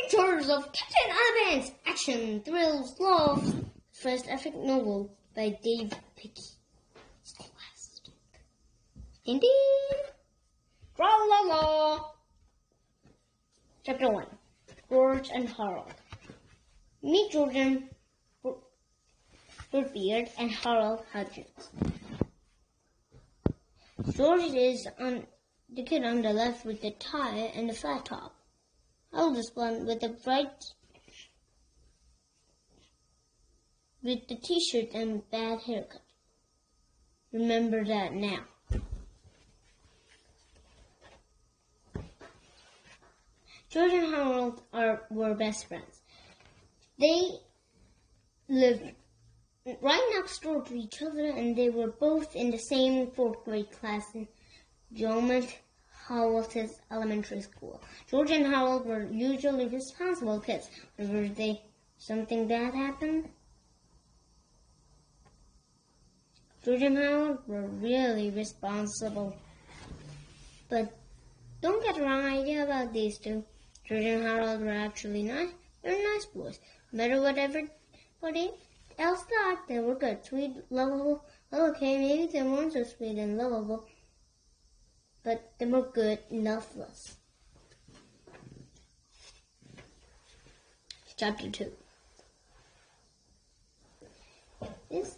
Adventures of Captain Underpants! Action, thrills, love. First epic novel by Dave Pickey. Scholastic. Indeed. Tra-la-la. Chapter 1. George and Harold. Meet George Beard and Harold Hutchins. George is the kid on the left with the tie and the flat top. Eldest one with the t-shirt and bad haircut. Remember that now. George and Harold were best friends. They lived right next door to each other, and they were both in the same 4th grade class in Jomant Howell's elementary school. George and Harold were usually responsible kids. Whenever something bad happened, George and Harold were really responsible. But don't get the wrong idea about these two. George and Harold were actually nice. They were nice boys. No matter what everybody else thought, they were good, sweet, lovable. Okay, maybe they weren't so sweet and lovable, but they were good enough for us. Chapter 2. It's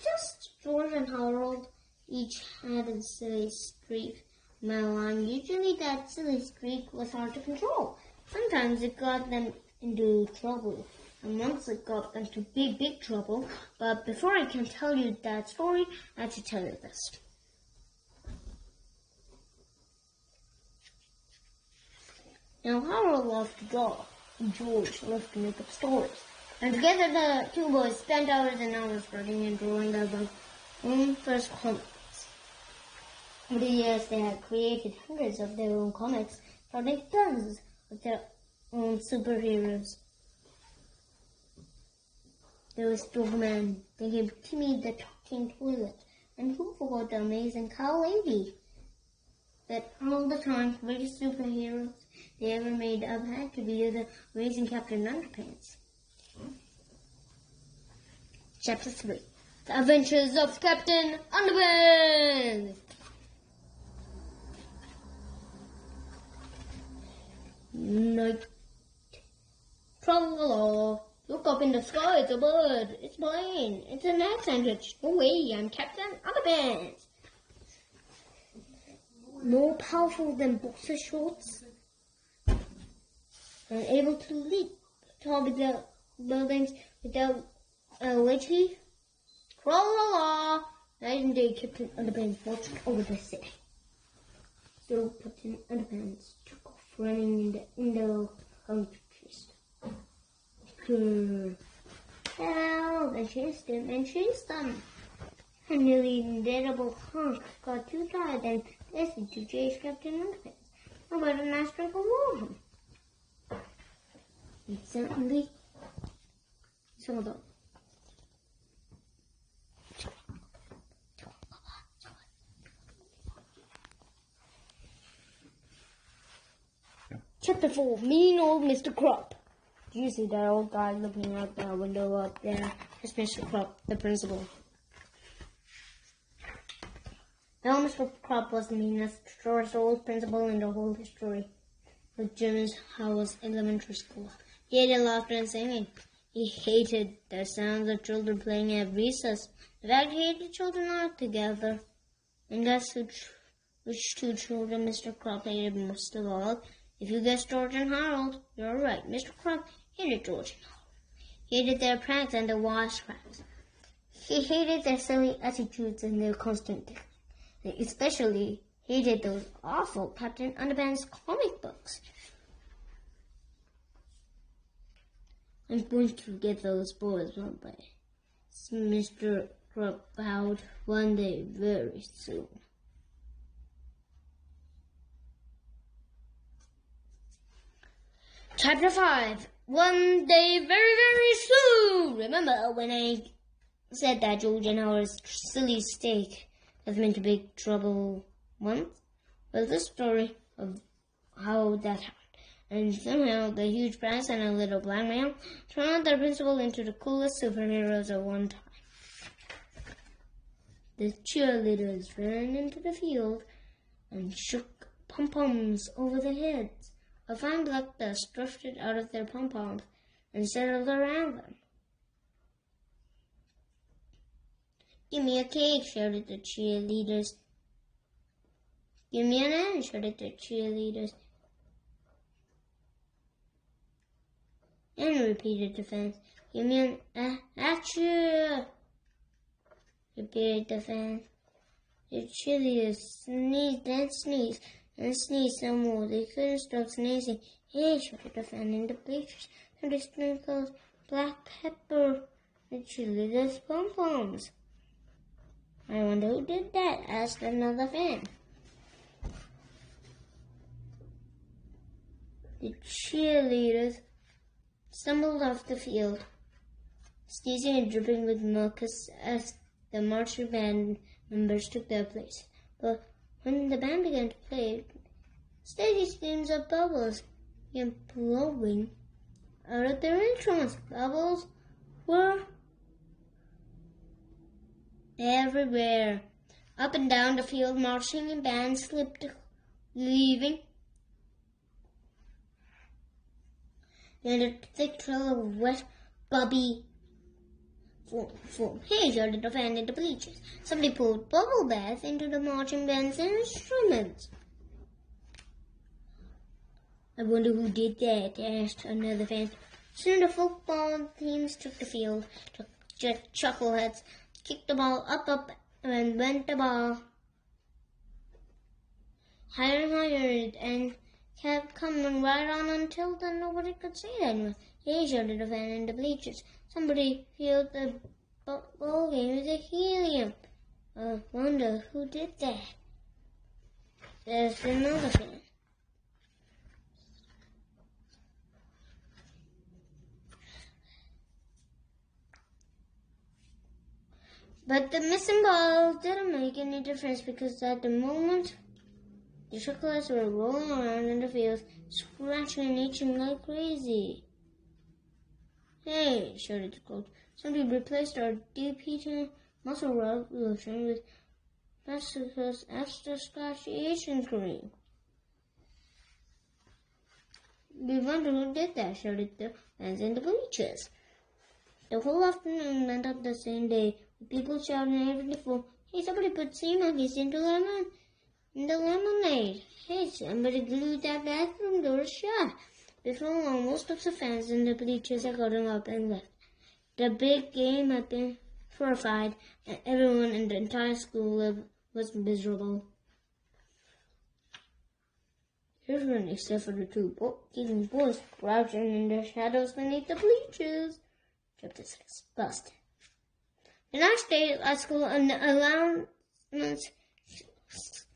just George and Harold each had a silly streak. Usually that silly streak was hard to control. Sometimes it got them into trouble, and once it got them to big trouble. But before I can tell you that story, I have to tell you this. Now, Harold loved to draw, and George loved to make up stories. And together the two boys spent hours and hours writing and drawing their own first comics. Over the years, they had created hundreds of their own comics, starting tons of their own superheroes. There was Dogman, thinking Timmy the Talking Toilet, and who forgot the amazing Cow Lady? But all the time, the greatest superheroes they ever made up had to be the amazing Captain Underpants. Chapter 3. The Adventures of Captain Underpants! Night. Tra-la-la. Look up in the sky, it's a bird. It's a plane. It's an egg sandwich. No way, I'm Captain Underpants. More powerful than boxer shorts. And able to leap tall buildings without agility. Tra-la-la. Night and day, Captain Underpants watched over the city. So Captain Underpants took off running in the countries. Hell, they chased him and chased them. And nearly unbearable hunk got too tired and listened to chase Captain Underpants. How about a nice drink of water? And suddenly, hold on. Chapter 4. Mean old Mr. Crop. Do you see that old guy looking out the window up there? It's Mr. Crop, the principal. Now, Mr. Crop was the meanest, shortest old principal in the whole history of Jim's Howell's elementary school. He hated laughter and singing. He hated the sounds of children playing at recess. In fact, he hated children altogether. And guess which two children Mr. Crop hated most of all? If you guessed George and Harold, you're right. Mr. Crop hated George and Harold. He hated their pranks and their wisecracks. He hated their silly attitudes and their constant tickling. He especially hated those awful Captain Underpants comic books. I'm going to get those boys one day. Mr. Crop vowed one day very soon. Chapter 5. One day very soon. Remember when I said that George and Harold's silly steak has been to big trouble once? Well, this story of how that happened And somehow the huge brass and a little black man turned their principal into the coolest superheroes at one time. The cheerleaders ran into the field and shook pom-poms over their heads. A fine black dust drifted out of their pom-poms and settled around them. "Give me a cake," shouted the cheerleaders. "Give me an hand," shouted the cheerleaders. And repeated the fans. "Give me an achoo," repeated the fans. The cheerleaders sneezed and sneezed and sneezed some more. They couldn't stop sneezing. "Hey," shouted the fan in the bleachers. "Somebody sprinkled black pepper the cheerleaders' pom-poms." "I wonder who did that?" asked another fan. The cheerleaders stumbled off the field, sneezing and dripping with mucus as the marching band members took their place. But when the band began to play, steady streams of bubbles began blowing out of their instruments. Bubbles were everywhere. Up and down the field, marching and bands slipped, leaving and a thick trail of wet, bubby foam. "Hey," shouted the fan in the bleachers. "Somebody poured bubble bath into the marching band's instruments." "I wonder who did that?" asked another fan. Soon the football teams took the field. The chuckleheads kicked the ball up, and went the ball higher and higher, and kept coming right on until then nobody could see it anymore. "Hey," shouted a fan in the bleachers. "Somebody filled the ball game with helium." "I wonder who did that?" There's another fan. But the missing ball didn't make any difference because at the moment the chocolates were rolling around in the fields, scratching and itching like crazy. "Hey," shouted the coach, "somebody replaced our deep heating muscle lotion with Mexico's extra scratchy itching cream." "We wonder who did that," shouted the fans in the bleachers. The whole afternoon went up the same day, with people shouting every full, "Hey, somebody put sea monkeys in the lemonade. Hey, somebody glued that bathroom door shut." Before long, most of the fans in the bleachers had gotten up and left. The big game had been horrified, and everyone in the entire school was miserable. Everyone except for the two boys crouching in the shadows beneath the bleachers. Chapter 6. Busted. The next day at school, an announcement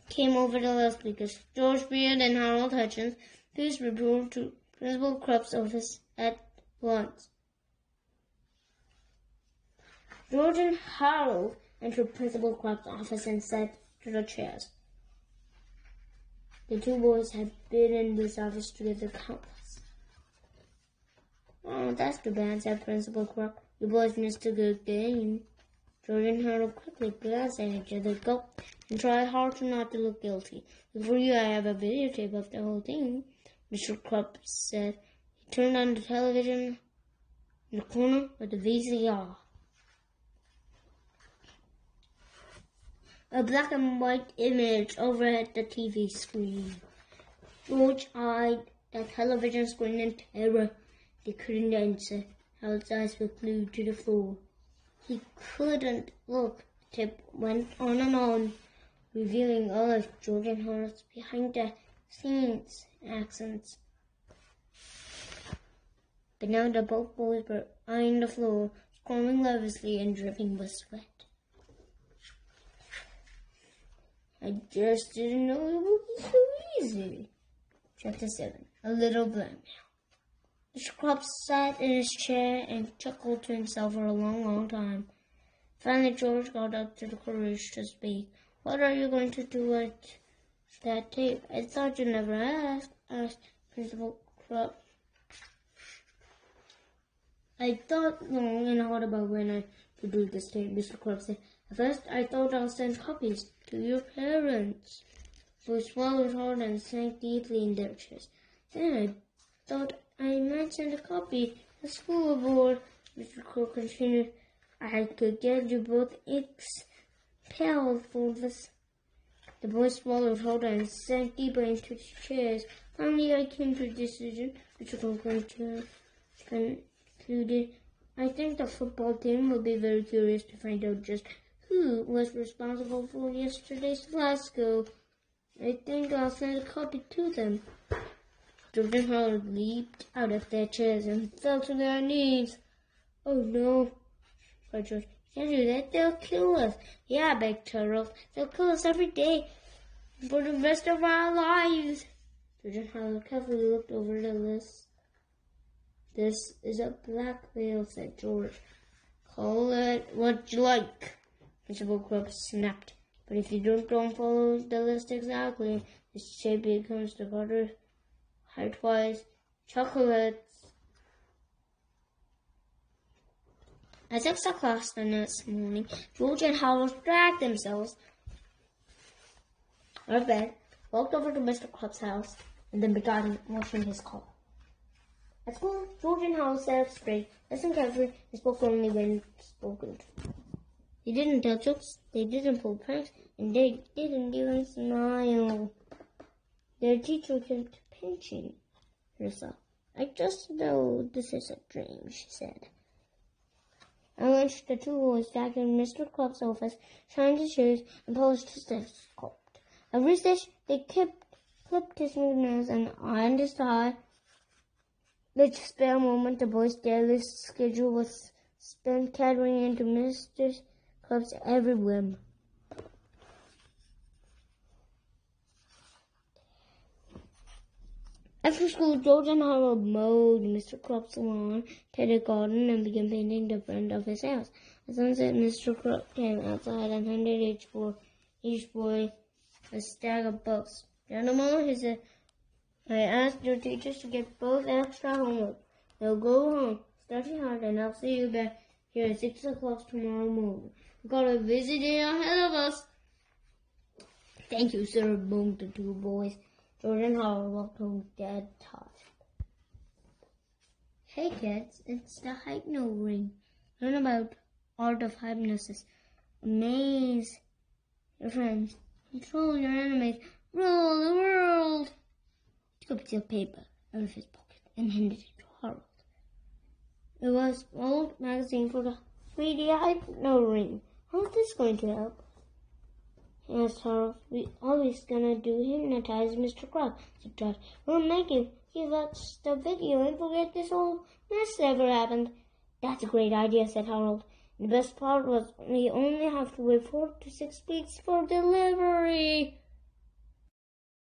came over the loudspeakers. George Beard and Harold Hutchins, please report to Principal Krupp's office at once. George and Harold entered Principal Krupp's office and sat to the chairs. The two boys had been in this office together countless. "Oh, that's too bad," said Principal Krupp. "You boys missed a good game." George and Harold quickly glanced at each other, gulped, and tried hard to not to look guilty. "For you, I have a videotape of the whole thing," Mr. Krupp said. He turned on the television in the corner with the VCR. A black and white image overhead the TV screen. George eyed the television screen in terror. He couldn't answer. Harold's eyes were glued to the floor. He couldn't look. The tape went on, revealing all of George and Harold's behind-the-scenes accents. But now the both boys were eyeing the floor, squirming nervously and dripping with sweat. "I just didn't know it would be so easy." Chapter 7. A Little Blackmail. Mr. Krupp sat in his chair and chuckled to himself for a long, long time. Finally, George got up to the courage to speak. "What are you going to do with that tape? I thought you never asked," Principal Krabs. I thought long and hard about when I to do this thing, Mr. Krabs said. At first, I thought I'll send copies to your parents. They swallowed hard and sank deeply in their chairs. Then I thought I might send a copy to school board. Mr. Crow continued. I could get you both expelled for this. The boys swallowed hard and sank deeper into the chairs. Finally, I came to a decision. Mr. Crow concluded. I think the football team will be very curious to find out just who was responsible for yesterday's fiasco. I think I'll send a copy to them. George and Harold leaped out of their chairs and fell to their knees. Oh no, cried George. Can't do that, they'll kill us. Yeah, begged Harold. They'll kill us every day for the rest of our lives. George and Harold carefully looked over the list. This is a blackmail, said George. Call it what you like, Mr. Krabs snapped. But if you don't follow the list exactly, the shape becomes the butter height-wise chocolates. At 6 o'clock the next morning, George and Harold dragged themselves out of bed, walked over to Mr. Krabs' house, and then began washing his car. At school, George and Harold sat up straight, listened carefully, and spoke only when spoken to. They didn't tell jokes, they didn't pull pranks, and they didn't even smile. Their teacher kept pinching herself. I just know this is a dream, she said. At lunch, the two boys sat in Mr. Krabs' office, shined his shoes, and polished his stethoscope. At recess, they clipped his fingernails and ironed his tie. With a spare moment, the boys' daily schedule was spent catering into Mr. Krabs' every whim. After school, George and Harold mowed Mr. Krabs' lawn, tended the garden, and began painting the front of his house. At sunset, Mr. Krabs came outside and handed each boy a stack of books. Gentlemen, he said, I asked your teachers to get both extra homework. Now go home, study hard, and I'll see you back here at 6 o'clock tomorrow morning. We've got a busy day ahead of us. Thank you, sir, boomed the two boys. George and Harold walked home dead tired. Hey kids, it's the hypno ring. Learn about art of hypnosis. Amaze your friends. Control your enemies. Rule the world. He took a piece of paper out of his pocket and handed it to Harold. It was an old magazine for the 3D hypno ring. How's this going to help? Asked Harold. We always gonna do hypnotize Mr. Krabs, said George. We'll make you watch the video and forget this whole mess ever happened. That's a great idea, said Harold. The best part was we only have to wait 4 to 6 weeks for delivery.